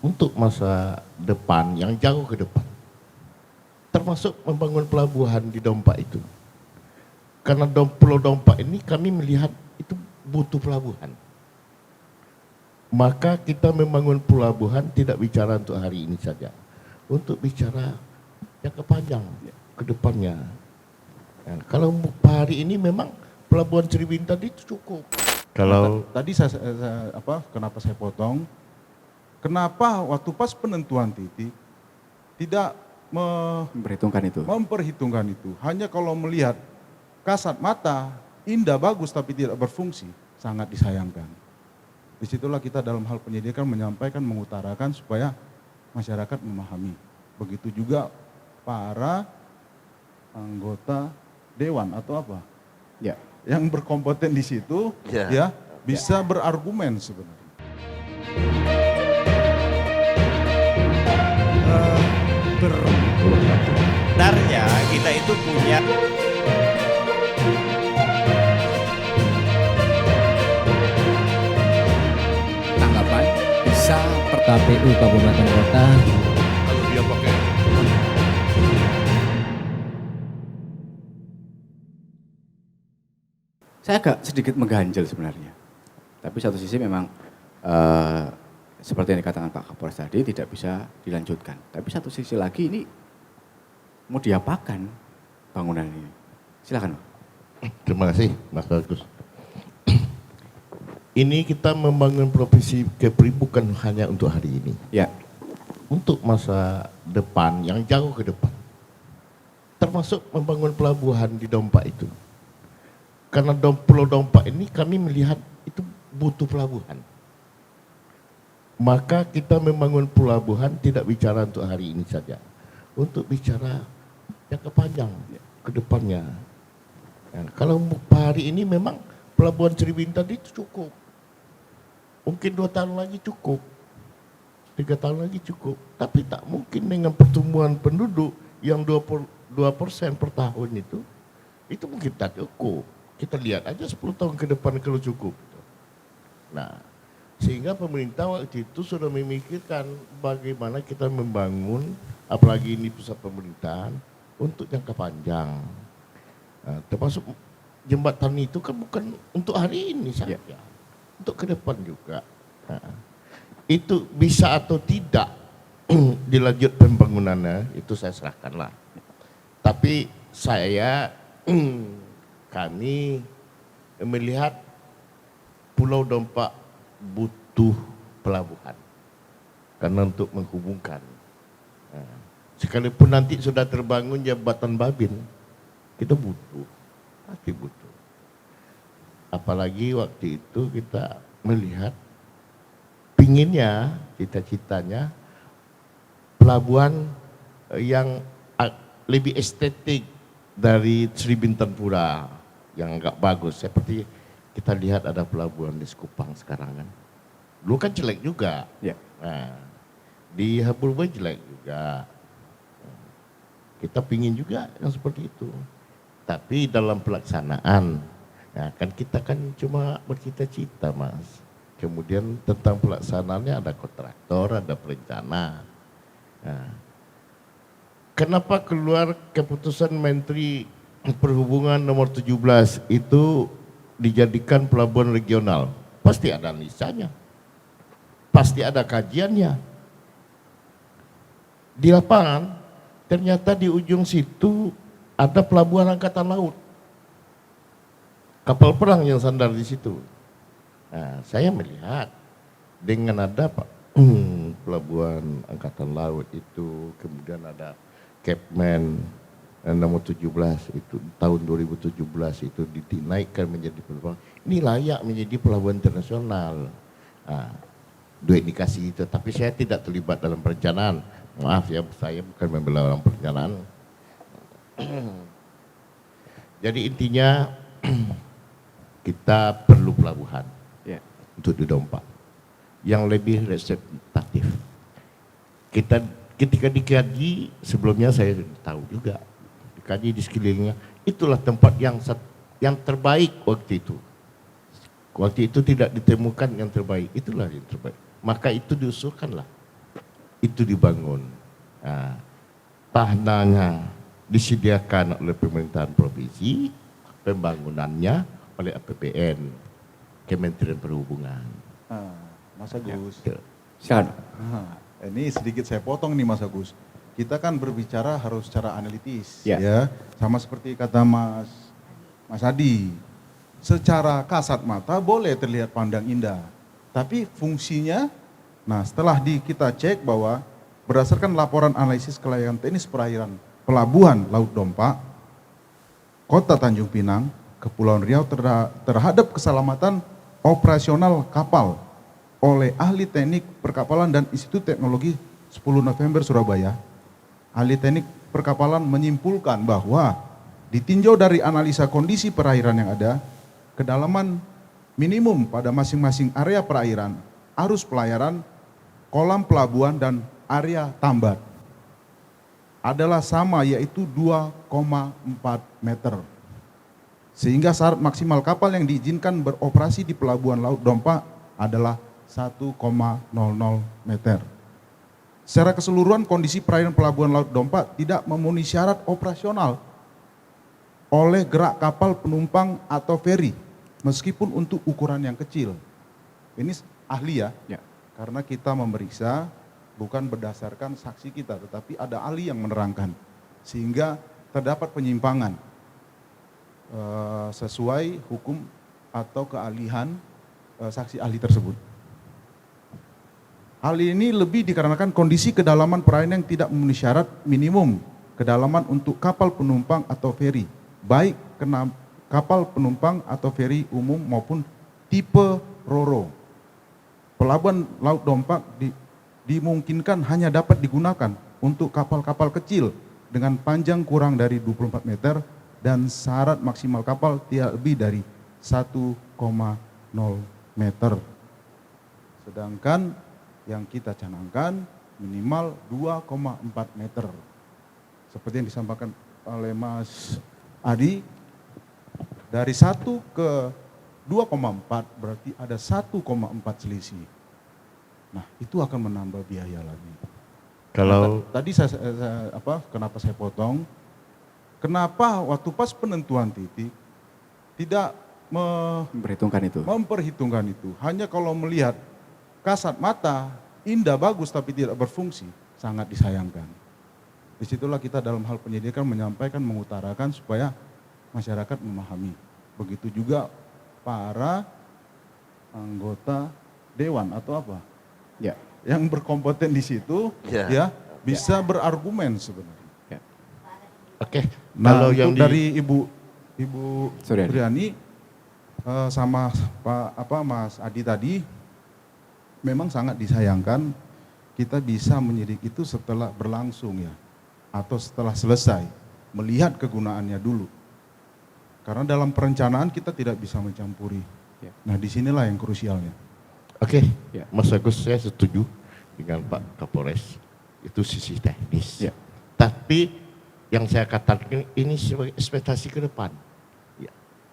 untuk masa depan yang jauh ke depan. Termasuk membangun pelabuhan di Dompak itu. Karena Pulau Dompak ini kami melihat itu butuh pelabuhan. Maka kita membangun pelabuhan tidak bicara untuk hari ini saja. Untuk bicara jangka panjang ke depannya. Ya, kalau hari ini memang pelabuhan Sribintan itu cukup. Kalau tadi kenapa saya potong? Kenapa waktu pas penentuan titik tidak memperhitungkan itu? Hanya kalau melihat kasat mata indah bagus tapi tidak berfungsi, sangat disayangkan. Disitulah kita dalam hal penyidikan menyampaikan, mengutarakan supaya masyarakat memahami. Begitu juga para anggota dewan atau apa? Ya. Yang berkompeten di situ, ya bisa berargumen sebenarnya. Sebenarnya kita itu punya tanggapan bisa KPU Kabupaten Kota. Kalau dia pakai Saya agak sedikit mengganjal sebenarnya. Tapi satu sisi memang seperti yang dikatakan Pak Kapolres tadi tidak bisa dilanjutkan. Tapi satu sisi lagi ini mau diapakan bangunan ini? Silakan Pak. terima kasih Mas Bagus. Ini kita membangun provinsi Kepri bukan hanya untuk hari ini. Ya. Untuk masa depan yang jauh ke depan. Termasuk membangun pelabuhan di Dompak itu. Karena Pulau Dompak ini kami melihat itu butuh pelabuhan. Maka kita membangun pelabuhan tidak bicara untuk hari ini saja. Untuk bicara jangka panjang ke depannya. Ya, kalau hari ini memang pelabuhan Sribintan itu cukup. Mungkin 2 tahun lagi cukup. 3 tahun lagi cukup. Tapi tak mungkin dengan pertumbuhan penduduk yang 2% per tahun itu mungkin tak cukup. Kita lihat aja 10 tahun ke depan kalau cukup. Nah, sehingga pemerintah waktu itu sudah memikirkan bagaimana kita membangun, apalagi ini pusat pemerintahan, untuk jangka panjang. Nah, termasuk jembatan itu kan bukan untuk hari ini saja, untuk ke depan juga. Nah, itu bisa atau tidak dilanjut pembangunannya, itu saya serahkanlah. Tapi kami melihat Pulau Dompak butuh pelabuhan karena untuk menghubungkan. Nah, sekalipun nanti sudah terbangun jembatan Babin, kita pasti butuh. Apalagi waktu itu kita melihat pinginnya, cita-citanya pelabuhan yang lebih estetik dari Sribintan Pura yang agak bagus. Seperti kita lihat ada pelabuhan di Sekupang sekarang kan. Dulu kan jelek juga. Ya. Nah, di Habulboy jelek juga. Kita pingin juga yang seperti itu. Tapi dalam pelaksanaan, ya kan kita kan cuma bercita-cita Mas. Kemudian tentang pelaksanaannya ada kontraktor, ada perencana. Nah, kenapa keluar keputusan Menteri Perhubungan nomor 17 itu dijadikan pelabuhan regional? Pasti ada analisanya. Pasti ada kajiannya. Di lapangan ternyata di ujung situ ada pelabuhan angkatan laut. Kapal perang yang sandar di situ. Nah, saya melihat dengan ada pelabuhan angkatan laut itu, kemudian ada Kepmen nomor 17 itu tahun 2017 itu dinaikkan menjadi pelabuhan. Ini layak menjadi pelabuhan internasional. Nah, dua indikasi itu, tapi saya tidak terlibat dalam perencanaan. Maaf ya, saya bukan membela dalam perencanaan. Jadi intinya kita perlu pelabuhan untuk di Dompak yang lebih representatif. Kita ketika dikaji, sebelumnya saya tahu juga, dikaji di sekelilingnya, itulah tempat yang terbaik waktu itu. Waktu itu tidak ditemukan yang terbaik, itulah yang terbaik. Maka itu diusulkanlah itu dibangun, nah, tanahnya disediakan oleh pemerintahan provinsi, pembangunannya oleh APBN, Kementerian Perhubungan. Mas Agus. Silakan. Ini sedikit saya potong nih Mas Agus. Kita kan berbicara harus secara analitis, Ya. ya. Sama seperti kata Mas Adi. Secara kasat mata boleh terlihat pandang indah, tapi fungsinya, nah setelah kita cek bahwa berdasarkan laporan analisis kelayakan teknis perairan Pelabuhan Laut Dompa, Kota Tanjung Pinang, Kepulauan Riau terhadap keselamatan operasional kapal oleh ahli teknik perkapalan dan Institut Teknologi 10 November Surabaya, ahli teknik perkapalan menyimpulkan bahwa ditinjau dari analisa kondisi perairan yang ada, kedalaman minimum pada masing-masing area perairan, arus pelayaran, kolam pelabuhan dan area tambat adalah sama, yaitu 2,4 meter. Sehingga syarat maksimal kapal yang diizinkan beroperasi di Pelabuhan Laut Dompa adalah 1,00 meter. Secara keseluruhan kondisi perairan Pelabuhan Laut Dompa tidak memenuhi syarat operasional oleh gerak kapal penumpang atau feri, meskipun untuk ukuran yang kecil. Ini ahli ya, karena kita memeriksa bukan berdasarkan saksi kita, tetapi ada ahli yang menerangkan. Sehingga terdapat penyimpangan sesuai hukum atau keahlian saksi ahli tersebut. Hal ini lebih dikarenakan kondisi kedalaman perairan yang tidak memenuhi syarat minimum kedalaman untuk kapal penumpang atau feri, baik kapal penumpang atau feri umum maupun tipe Roro. Pelabuhan Laut Dompa dimungkinkan hanya dapat digunakan untuk kapal-kapal kecil dengan panjang kurang dari 24 meter dan syarat maksimal kapal tidak lebih dari 1,0 meter. Sedangkan yang kita canangkan minimal 2,4 meter. Seperti yang disampaikan oleh Mas Adi, dari 1 ke 2,4 berarti ada 1,4 selisih. Nah, itu akan menambah biaya lagi. Kalau Tadi kenapa saya potong? Kenapa waktu pas penentuan titik tidak memperhitungkan itu? Hanya kalau melihat kasat mata, indah bagus tapi tidak berfungsi, sangat disayangkan. Disitulah kita dalam hal penyidikan menyampaikan, mengutarakan supaya masyarakat memahami. Begitu juga para anggota dewan atau apa? Ya. Yang berkompeten di situ, ya bisa berargumen sebenarnya. oke, Nah, kalau yang untuk dari Ibu Suryani. Suryani sama Mas Adi tadi, memang sangat disayangkan kita bisa menyidik itu setelah berlangsung ya, atau setelah selesai melihat kegunaannya dulu. Karena dalam perencanaan kita tidak bisa mencampuri. Ya. Nah, disinilah yang krusialnya. Oke, Ya. Mas Agus, saya setuju dengan Pak Kapolres. Itu sisi teknis. Ya. Tapi yang saya katakan ini sebagai ekspektasi ke depan. Ya.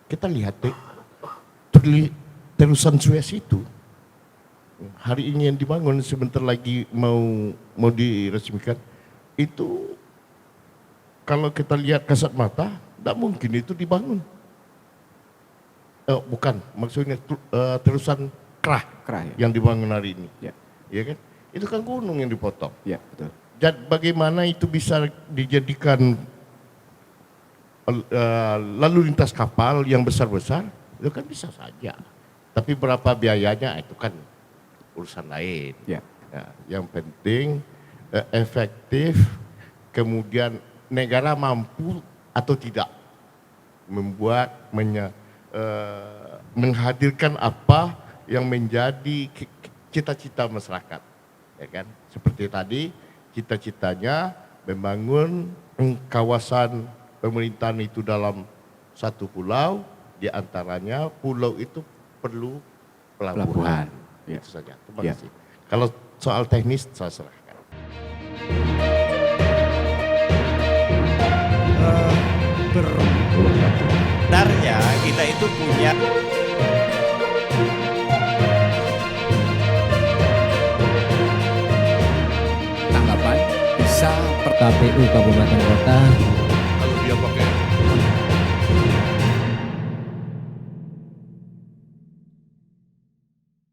Kita lihat deh, terusan Suez itu. Hari ini yang dibangun, sebentar lagi mau diresmikan. Itu kalau kita lihat kasat mata, tidak mungkin itu dibangun. Bukan, maksudnya terusan Krah ya. yang dibangun hari ini. Ya. Ya kan? Itu kan gunung yang dipotong. Ya, betul. Dan bagaimana itu bisa dijadikan lalu lintas kapal yang besar-besar, itu kan bisa saja. Tapi berapa biayanya itu kan urusan lain. Ya. Ya, yang penting efektif, kemudian negara mampu atau tidak membuat menghadirkan apa yang menjadi cita-cita masyarakat, ya kan? Seperti tadi cita-citanya membangun kawasan pemerintahan itu dalam satu pulau, di antaranya pulau itu perlu pelabuhan. Ya. Itu saja. Terima Ya. kasih. Kalau soal teknis saya serahkan. Sebenarnya kita itu punya KPU Kabupaten Kota kalau dia pakai